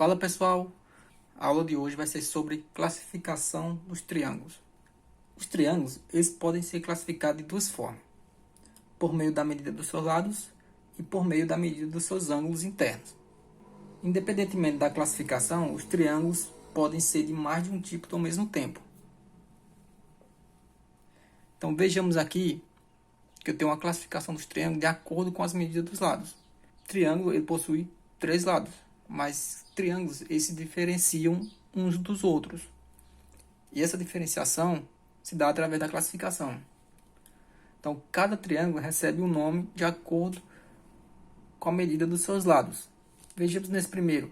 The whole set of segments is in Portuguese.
Fala pessoal, a aula de hoje vai ser sobre classificação dos triângulos. Os triângulos eles podem ser classificados de duas formas, por meio da medida dos seus lados e por meio da medida dos seus ângulos internos. Independentemente da classificação, os triângulos podem ser de mais de um tipo ao mesmo tempo. Então vejamos aqui que eu tenho uma classificação dos triângulos de acordo com as medidas dos lados. O triângulo ele possui três lados, mas triângulos eles se diferenciam uns dos outros. E essa diferenciação se dá através da classificação. Então, cada triângulo recebe um nome de acordo com a medida dos seus lados. Vejamos nesse primeiro.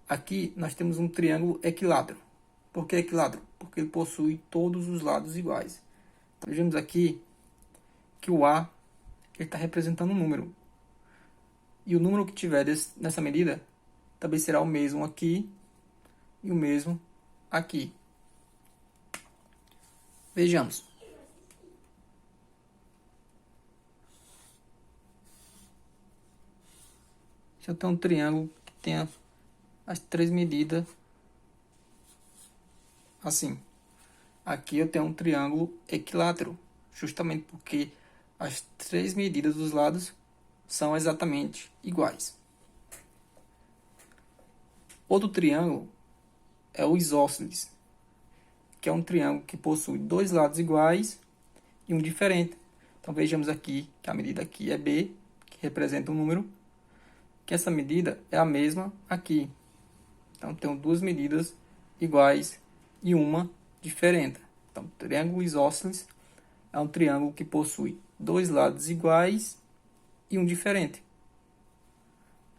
Aqui nós temos um triângulo equilátero. Por que equilátero? Porque ele possui todos os lados iguais. Então, vejamos aqui que o A está representando um número. E o número que tiver nessa medida também será o mesmo aqui e o mesmo aqui. Vejamos. Se eu tenho um triângulo que tenha as três medidas assim. Aqui eu tenho um triângulo equilátero, justamente porque as três medidas dos lados são exatamente iguais. Outro triângulo é o isósceles, que é um triângulo que possui dois lados iguais e um diferente. Então vejamos aqui que a medida aqui é B, que representa um número, que essa medida é a mesma aqui. Então tenho duas medidas iguais e uma diferente. Então o triângulo isósceles é um triângulo que possui dois lados iguais e um diferente.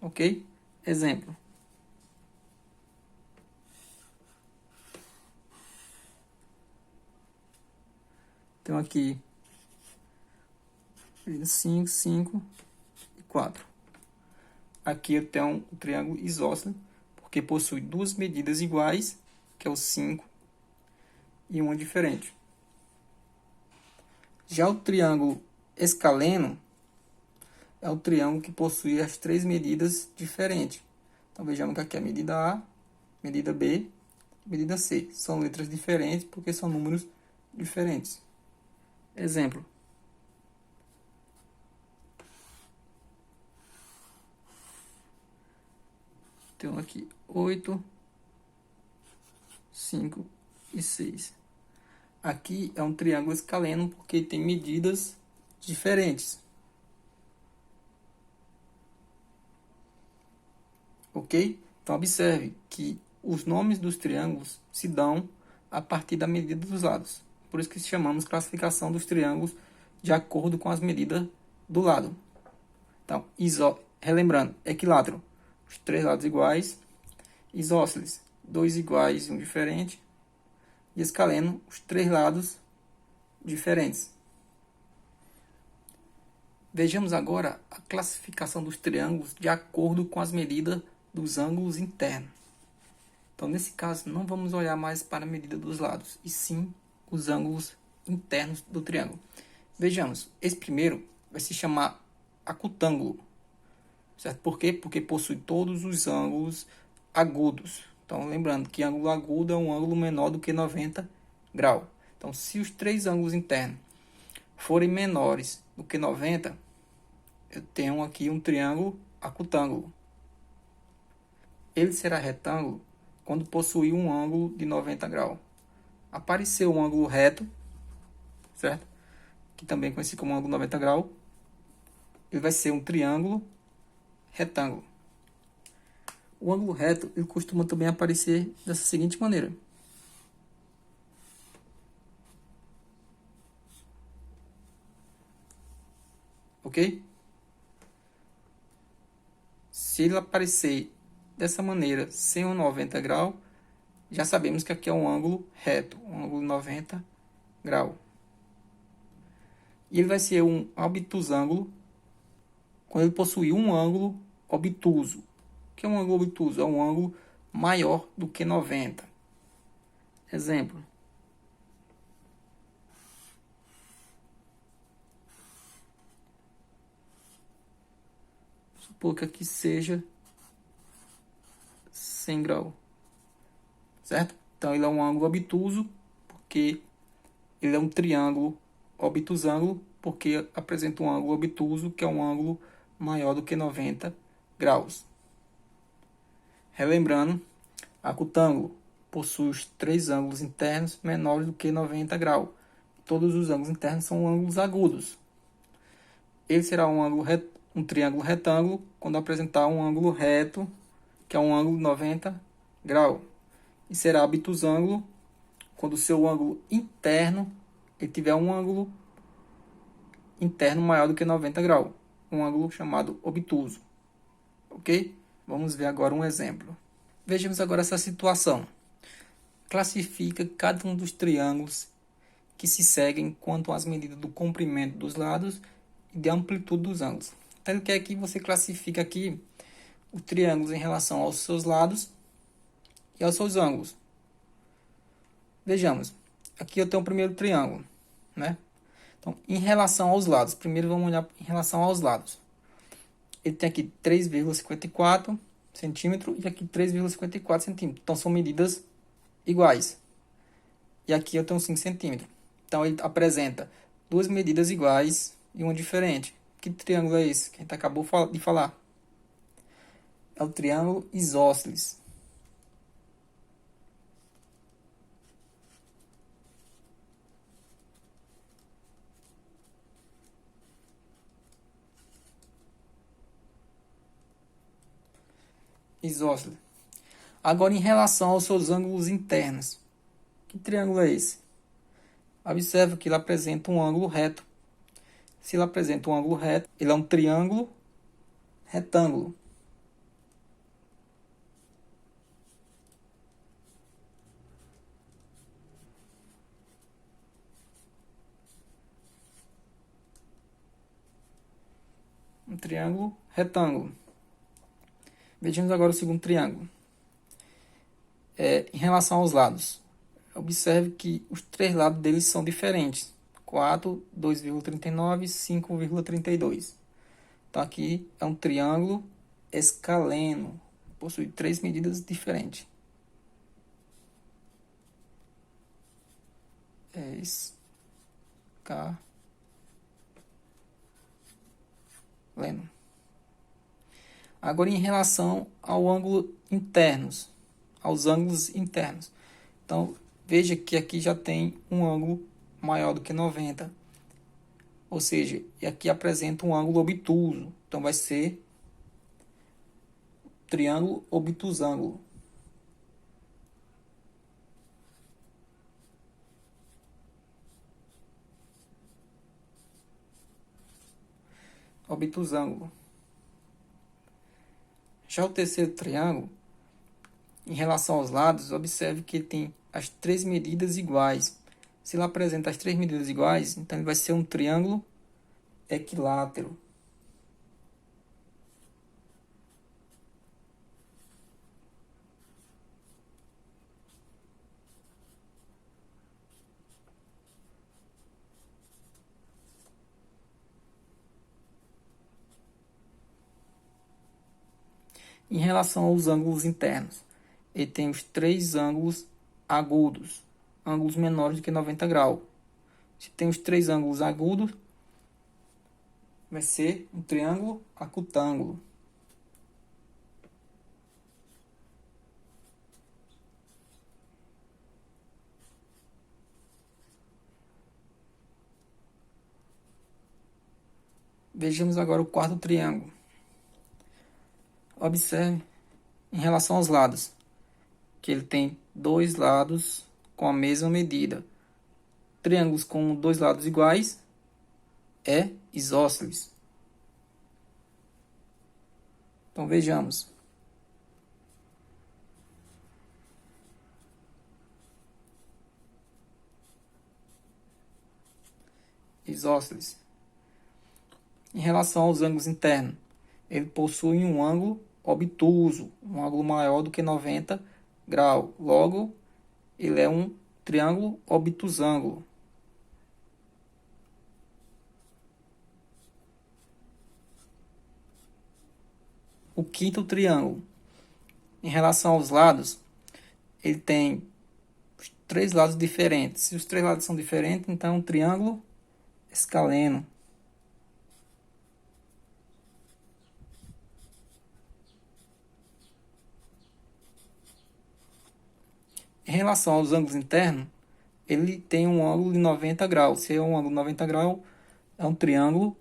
Ok? Exemplo. Então aqui 5, 5 e 4. Aqui eu tenho um triângulo isósceles, porque possui duas medidas iguais, que é o 5 e uma diferente. Já o triângulo escaleno é o triângulo que possui as três medidas diferentes. Então vejamos que aqui é a medida A, medida B, medida C. São letras diferentes porque são números diferentes. Exemplo. Tenho aqui 8, 5 e 6. Aqui é um triângulo escaleno porque tem medidas diferentes. Ok? Então observe que os nomes dos triângulos se dão a partir da medida dos lados. Por isso que chamamos classificação dos triângulos de acordo com as medidas do lado. Então, relembrando, equilátero, os três lados iguais. Isósceles, dois iguais e um diferente. E escaleno, os três lados diferentes. Vejamos agora a classificação dos triângulos de acordo com as medidas dos ângulos internos. Então, nesse caso, não vamos olhar mais para a medida dos lados, e sim os ângulos internos do triângulo. Vejamos, esse primeiro vai se chamar acutângulo. Certo? Por quê? Porque possui todos os ângulos agudos. Então, lembrando que ângulo agudo é um ângulo menor do que 90 graus. Então, se os três ângulos internos forem menores do que 90, eu tenho aqui um triângulo acutângulo. Ele será retângulo quando possuir um ângulo de 90 graus. Apareceu um ângulo reto, certo? Que também é conhecido como ângulo 90 graus. Ele vai ser um triângulo retângulo. O ângulo reto ele costuma também aparecer dessa seguinte maneira. Ok? Se ele aparecer dessa maneira, sem um 90 graus, já sabemos que aqui é um ângulo reto, um ângulo 90 graus. E ele vai ser um obtusângulo quando ele possuir um ângulo obtuso. O que é um ângulo obtuso? É um ângulo maior do que 90. Exemplo. Supor que aqui seja 100 graus, certo? Então ele é um ângulo obtuso porque ele é um triângulo obtusângulo porque apresenta um ângulo obtuso que é um ângulo maior do que 90 graus. Relembrando, acutângulo possui os três ângulos internos menores do que 90 graus. Todos os ângulos internos são ângulos agudos. Ele será um triângulo retângulo quando apresentar um ângulo reto, que é um ângulo de 90 graus. E será obtusângulo quando o seu ângulo interno ele tiver um ângulo interno maior do que 90 graus. Um ângulo chamado obtuso. Ok? Vamos ver agora um exemplo. Vejamos agora essa situação. Classifica cada um dos triângulos que se seguem quanto às medidas do comprimento dos lados e de amplitude dos ângulos. Então ele quer que você classifique aqui os triângulos em relação aos seus lados e aos seus ângulos. Vejamos. Aqui eu tenho o primeiro triângulo, né? Então, em relação aos lados, primeiro vamos olhar em relação aos lados. Ele tem aqui 3,54 centímetros e aqui 3,54 centímetros. Então, são medidas iguais. E aqui eu tenho 5 centímetros. Então, ele apresenta duas medidas iguais e uma diferente. Que triângulo é esse que a gente acabou de falar? É o triângulo isósceles. Isósceles. Agora, em relação aos seus ângulos internos. Que triângulo é esse? Observe que ele apresenta um ângulo reto. Se ele apresenta um ângulo reto, ele é um triângulo retângulo. Um triângulo retângulo. Vejamos agora o segundo triângulo. Em relação aos lados, observe que os três lados deles são diferentes. 4, 2,39 e 5,32. Então, aqui é um triângulo escaleno. Possui três medidas diferentes. Escaleno. Agora, em relação ao ângulo internos, aos ângulos internos. Então, veja que aqui já tem um ângulo maior do que 90. Ou seja, e aqui apresenta um ângulo obtuso. Então, vai ser triângulo obtusângulo. Obtusângulo. Já o terceiro triângulo, em relação aos lados, observe que ele tem as três medidas iguais. Se ele apresenta as três medidas iguais, então ele vai ser um triângulo equilátero. Em relação aos ângulos internos, ele tem os três ângulos agudos, ângulos menores do que 90 graus. Se tem os três ângulos agudos, vai ser um triângulo acutângulo. Vejamos agora o quarto triângulo. Observe em relação aos lados, que ele tem dois lados com a mesma medida. Triângulos com dois lados iguais é isósceles. Então vejamos. Isósceles. Em relação aos ângulos internos, ele possui um ângulo obtuso, um ângulo maior do que 90 graus. Logo, ele é um triângulo obtusângulo. O quinto triângulo. Em relação aos lados, ele tem os três lados diferentes. Se os três lados são diferentes, então é um triângulo escaleno. Em relação aos ângulos internos, ele tem um ângulo de 90 graus. Se é um ângulo de 90 graus, é um triângulo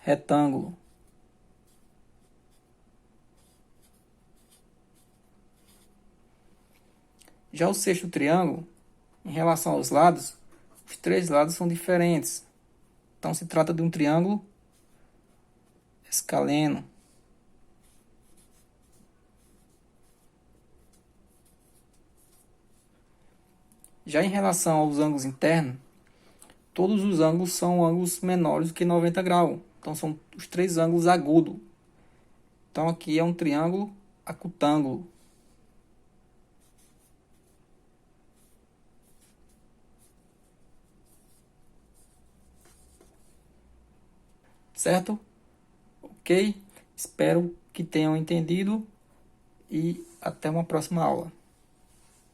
retângulo. Já o sexto triângulo, em relação aos lados, os três lados são diferentes. Então se trata de um triângulo escaleno. Já em relação aos ângulos internos, todos os ângulos são ângulos menores do que 90 graus. Então são os três ângulos agudos. Então aqui é um triângulo acutângulo. Certo? Ok? Espero que tenham entendido e até uma próxima aula.